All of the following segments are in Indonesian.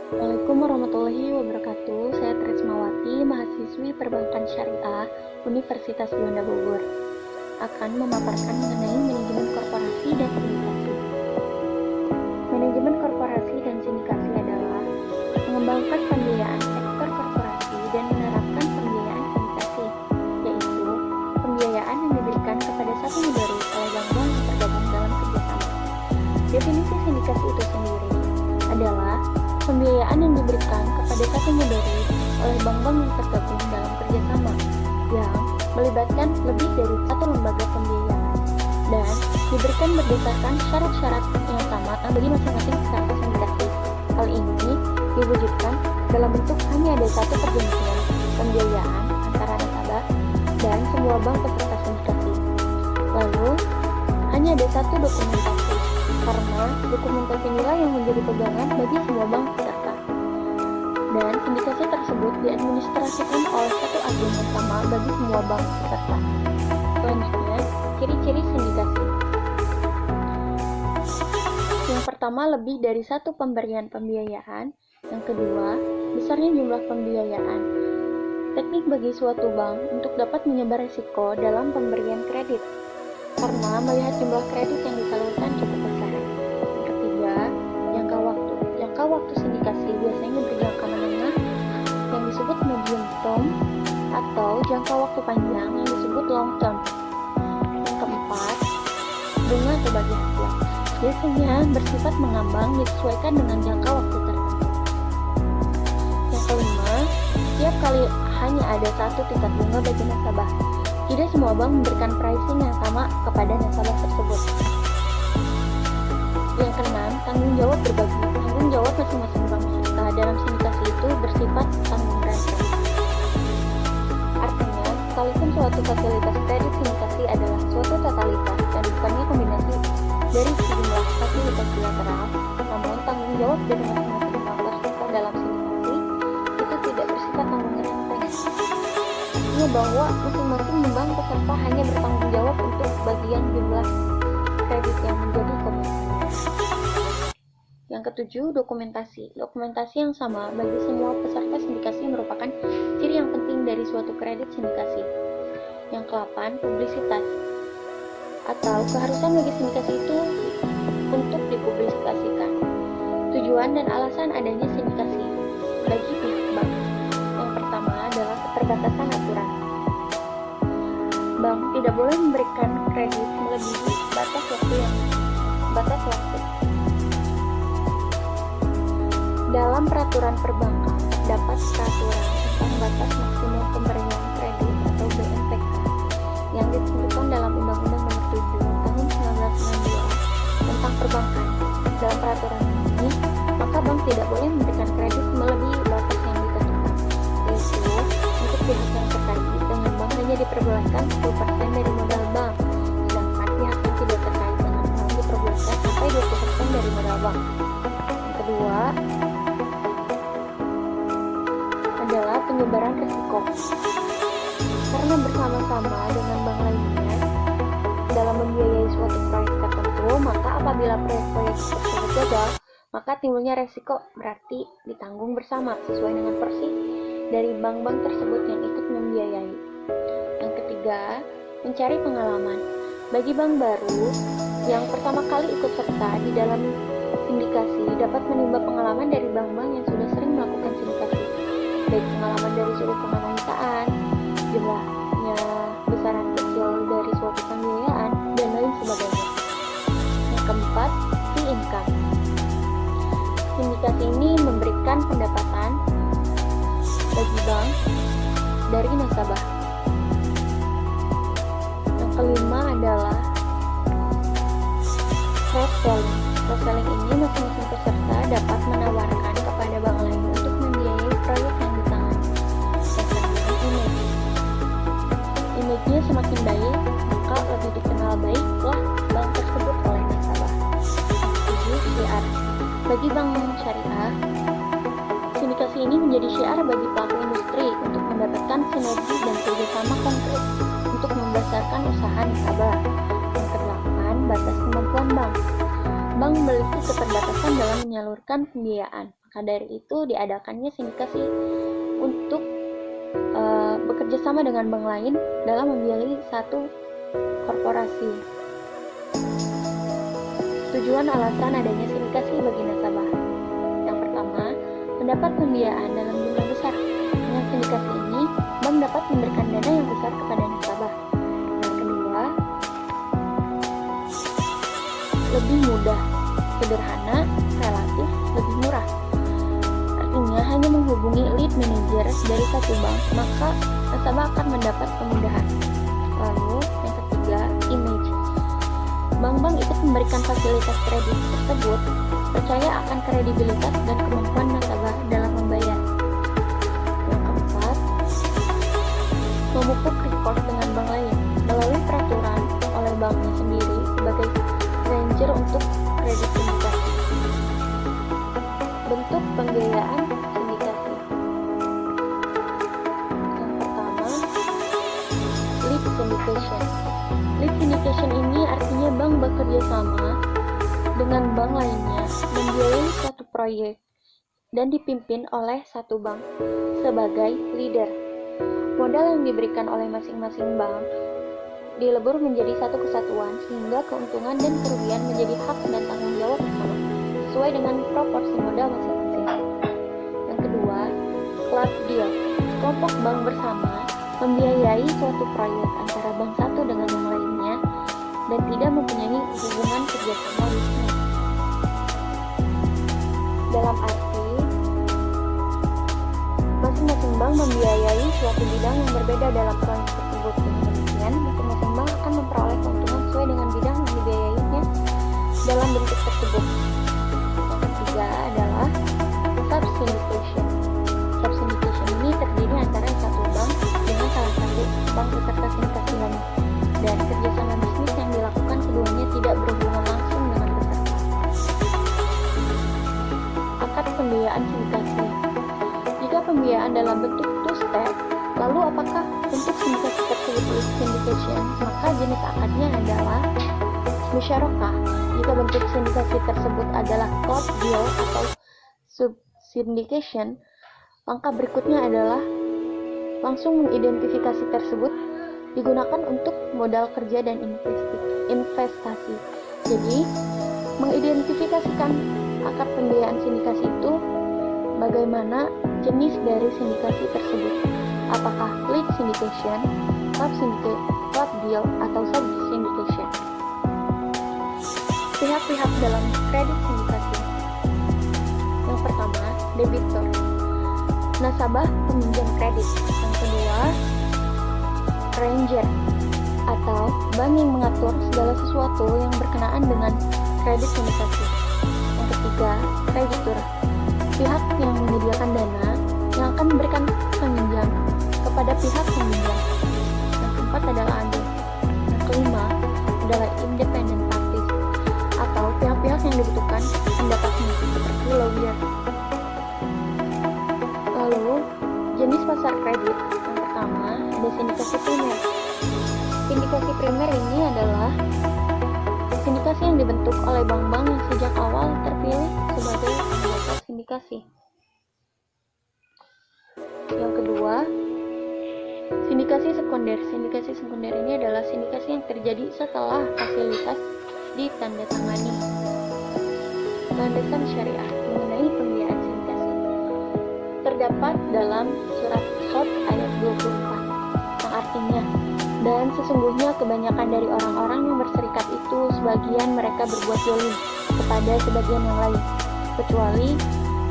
Assalamualaikum warahmatullahi wabarakatuh. Saya Tresmawati, mahasiswi Perbankan Syariah Universitas Juanda Bogor, akan memaparkan mengenai manajemen korporasi dan sindikasi. Manajemen korporasi dan sindikasi adalah mengembangkan pembiayaan sektor korporasi dan menerapkan pembiayaan sindikasi, yaitu pembiayaan yang diberikan kepada satu negara oleh bank-bank yang tergabung dalam kerjasama. Definisi sindikasi itu sendiri adalah pembiayaan yang diberikan kepada satu modal oleh bank-bank yang tergabung dalam kerjasama yang melibatkan lebih dari satu lembaga pembiayaan dan diberikan berdasarkan syarat-syarat yang sama bagi masing-masing peserta sindikasi. Hal ini diwujudkan dalam bentuk hanya ada satu perjanjian pembiayaan antara nasabah dan semua bank peserta sindikasi. Lalu, hanya ada satu dokumentasi, karena dokumentasi inilah yang menjadi pegangan bagi semua bank peserta. Dan sindikasi tersebut diadministrasikan oleh satu agen yang sama bagi semua bank peserta. Selanjutnya, ciri-ciri sindikasi. Yang pertama, lebih dari satu pemberian pembiayaan. Yang kedua, besarnya jumlah pembiayaan. Teknik bagi suatu bank untuk dapat menyebar risiko dalam pemberian kredit, karena melihat jumlah kredit yang disalurkan cukup besar. Yang ketiga, jangka waktu. Jangka waktu sindikasi biasanya berjangka menengah yang disebut medium term atau jangka waktu panjang yang disebut long term. Yang keempat, bunga atau bagi hasil. Biasanya bersifat mengambang disesuaikan dengan jangka waktu tertentu. Yang kelima, tiap kali hanya ada satu tingkat bunga bagi nasabah. Tidak semua bank memberikan pricing yang sama kepada nasabah tersebut. Yang keenam, tanggung jawab berbagi. Tanggung jawab masing-masing bank peserta dalam sindikasi itu bersifat tanggung rasa. Artinya, sekalipun suatu fasilitas kredit sindikasi adalah suatu totalitas dan bukannya kombinasi dari sejumlah fasilitas bilateral, namun tanggung jawab dari masing-masing bank peserta dalam sindikasi itu tidak bersifat tanggung renteng. Artinya bahwa masing-masing bank peserta hanya bertanggung jawab untuk bagian jumlah kredit yang menjadi komitmen. Yang ketujuh, dokumentasi. Dokumentasi yang sama bagi semua peserta sindikasi merupakan ciri yang penting dari suatu kredit sindikasi. Yang ke-8, publisitas. Atau keharusan bagi sindikasi itu untuk dipublikasikan. Tujuan dan alasan adanya sindikasi bagi pihak bank. Yang pertama adalah keterbatasan aturan. Bank tidak boleh memberikan kredit melebihi batas waktu. Dalam peraturan perbankan terdapat peraturan tentang batas maksimum pemberian kredit atau BMPK yang ditentukan dalam Undang-Undang Nomor 7 Tahun 1992 tentang perbankan. Dalam peraturan ini, maka bank tidak boleh memberikan kredit melebihi batas yang ditentukan, yaitu untuk pihak yang terkait dengan bank hanya diperbolehkan 10% dari modal bank, sedangkan pihak yang tidak terkait dengan bank diperbolehkan sampai 20% dari modal bank. Yang kedua adalah penyebaran risiko. Karena bersama-sama dengan bank lainnya dalam membiayai suatu proyek tertentu, maka apabila proyek-proyek tersebut gagal, maka timbulnya resiko berarti ditanggung bersama sesuai dengan porsi dari bank-bank tersebut yang ikut membiayai. Yang ketiga, mencari pengalaman. Bagi bank baru yang pertama kali ikut serta di dalam sindikasi dapat menimba pengalaman dari bank-bank yang sudah sering melakukan sindikasi, baik pengalaman dari sudut penganalitaan, jumlahnya, besaran kecil dari suatu pembiayaan, dan lain sebagainya. Yang keempat, fee income. Sindikasi ini memberikan pendapatan bagi bank dari nasabah. Yang kelima adalah cross-selling. Cross-selling ini masing-masing peserta dapat menawarkan kepada bank lain untuk membiayai proyek yang ditangani. Yang keenam, image-nya semakin baik, maka lebih dikenal baiklah bank tersebut oleh nasabah. Yang ketujuh, syiar. Bagi bank syariah, sindikasi ini menjadi syiar bagi pelaku industri untuk mendapatkan sinergi dan kerjasama konkret untuk membesarkan usaha nasabah. Yang kedelapan, batas kemampuan bank. Bank memiliki keterbatasan dalam menyalurkan pembiayaan, maka Maka dari itu diadakannya sindikasi untuk bekerja sama dengan bank lain dalam membiayai satu korporasi. Tujuan alasan adanya sindikasi bagi nasabah. Yang pertama, mendapat pembiayaan dalam jumlah besar. Dengan sindikasi ini, bank dapat memberikan dana yang besar kepada nasabah. Yang kedua, lebih mudah, sederhana, relatif lebih murah. Artinya hanya menghubungi lead manager dari satu bank, maka nasabah akan mendapat kemudahan. Lalu yang ketiga, image. Bank-bank ikut memberikan fasilitas kredit tersebut percaya akan kredibilitas dan kemampuan nasabah dalam membayar. Yang keempat, memupuk record dengan bank lain melalui peraturan oleh banknya sendiri sebagai arranger untuk kredit sindikasi. Bentuk pembiayaan sindikasi. Yang pertama, lead syndication. Lead syndication ini artinya bank bekerja sama dengan bank lainnya membiayai suatu proyek dan dipimpin oleh satu bank sebagai leader. Modal yang diberikan oleh masing-masing bank dilebur menjadi satu kesatuan sehingga keuntungan dan kerugian menjadi hak dan tanggung jawab bersama sesuai dengan proporsi modal masing-masing. Yang kedua, club deal. Kelompok bank bersama membiayai suatu proyek antara bank satu dengan yang lainnya dan tidak mempunyai hubungan kerjasama bisnis. Dalam arti, masing-masing bank membiayai suatu bidang yang berbeda dalam proyek tersebut. Dengan demikian, masing-masing bank akan memperoleh keuntungan sesuai dengan bidang yang dibiayainya dalam bentuk tersebut. Yang ketiga adalah sub-syndication. Sub-syndication ini terdiri antara satu bank dengan salah satu bank peserta sindikasi lain, dan kerjasama bisnis yang dilakukan keduanya tidak berhubungan langsung dengan peserta. Akad pembiayaan sindikasi. Jika pembiayaan dalam bentuk two-step, lalu apakah bentuk sindikasi tersebut syndication? Maka jenis akadnya adalah musyarakah. Jika bentuk sindikasi tersebut adalah club deal atau sub-syndication, langkah berikutnya adalah langsung mengidentifikasi tersebut digunakan untuk modal kerja dan investasi. Jadi, mengidentifikasikan akad pembiayaan sindikasi itu bagaimana jenis dari sindikasi tersebut. Apakah lead syndication, club deal, atau sub syndication. Pihak-pihak dalam kredit sindikasi. Yang pertama, debitor. Nasabah peminjam kredit. Yang kedua, arranger atau bank yang mengatur segala sesuatu yang berkenaan dengan kredit sindikasi. Yang ketiga, kreditur. Pihak yang menyediakan dana yang akan memberikan peminjam kepada pihak peminjam. Yang keempat adalah agen. Yang kelima adalah independent parties atau pihak-pihak yang dibutuhkan pendapatnya seperti lawyer. Lalu, jenis pasar kredit. Yang pertama, ada sindikasi primer. Sindikasi primer ini adalah sindikasi yang dibentuk oleh bank-bank yang sejak awal terpilih sebagai anggota sindikasi. Yang kedua, sindikasi sekunder. Sindikasi sekunder ini adalah sindikasi yang terjadi setelah fasilitas ditandatangani. Landasan syariah mengenai pembiayaan sindikasi terdapat dalam surat Shot ayat 24 yang artinya, dan sesungguhnya kebanyakan dari orang-orang yang berserikat itu sebagian mereka berbuat zalim kepada sebagian yang lain, kecuali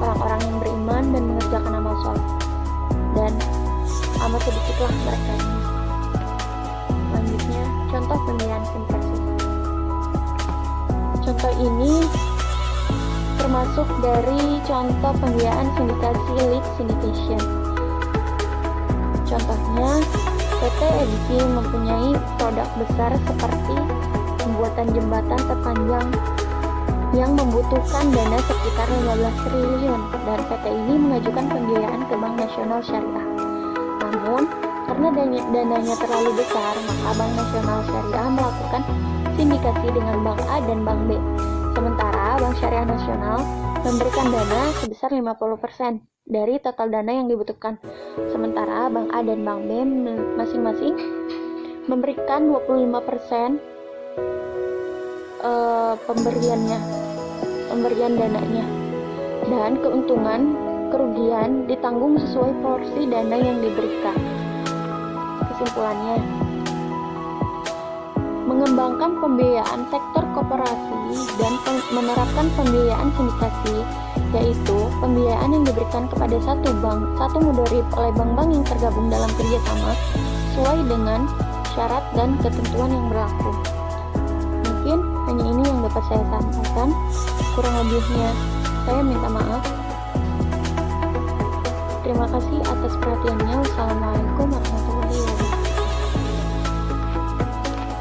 orang-orang yang beriman dan mengerjakan amal soleh, dan amat sedikitlah mereka ini. Selanjutnya, contoh pembiayaan sindikasi. Contoh ini termasuk dari contoh pembiayaan sindikasi lead syndication. Contohnya, PT Edisi mempunyai produk besar seperti pembuatan jembatan terpanjang yang membutuhkan dana sekitar 15 triliun dan PT ini mengajukan pembiayaan ke Bank Nasional Syariah. Namun, karena dananya terlalu besar, maka Bank Nasional Syariah melakukan sindikasi dengan Bank A dan Bank B Sementara Bank Syariah Nasional memberikan dana sebesar 50% dari total dana yang dibutuhkan. Sementara Bank A dan Bank B masing-masing memberikan 25% pemberian dananya, dan kerugian ditanggung sesuai porsi dana yang diberikan. Kesimpulannya, mengembangkan pembiayaan sektor koperasi dan menerapkan pembiayaan sindikasi, yaitu pembiayaan yang diberikan kepada satu bank, satu mudharib oleh bank-bank yang tergabung dalam kerjasama sesuai dengan syarat dan ketentuan yang berlaku. Mungkin hanya ini yang dapat saya sampaikan. Kurang lebihnya saya minta maaf. Terima kasih atas perhatiannya. Wassalamualaikum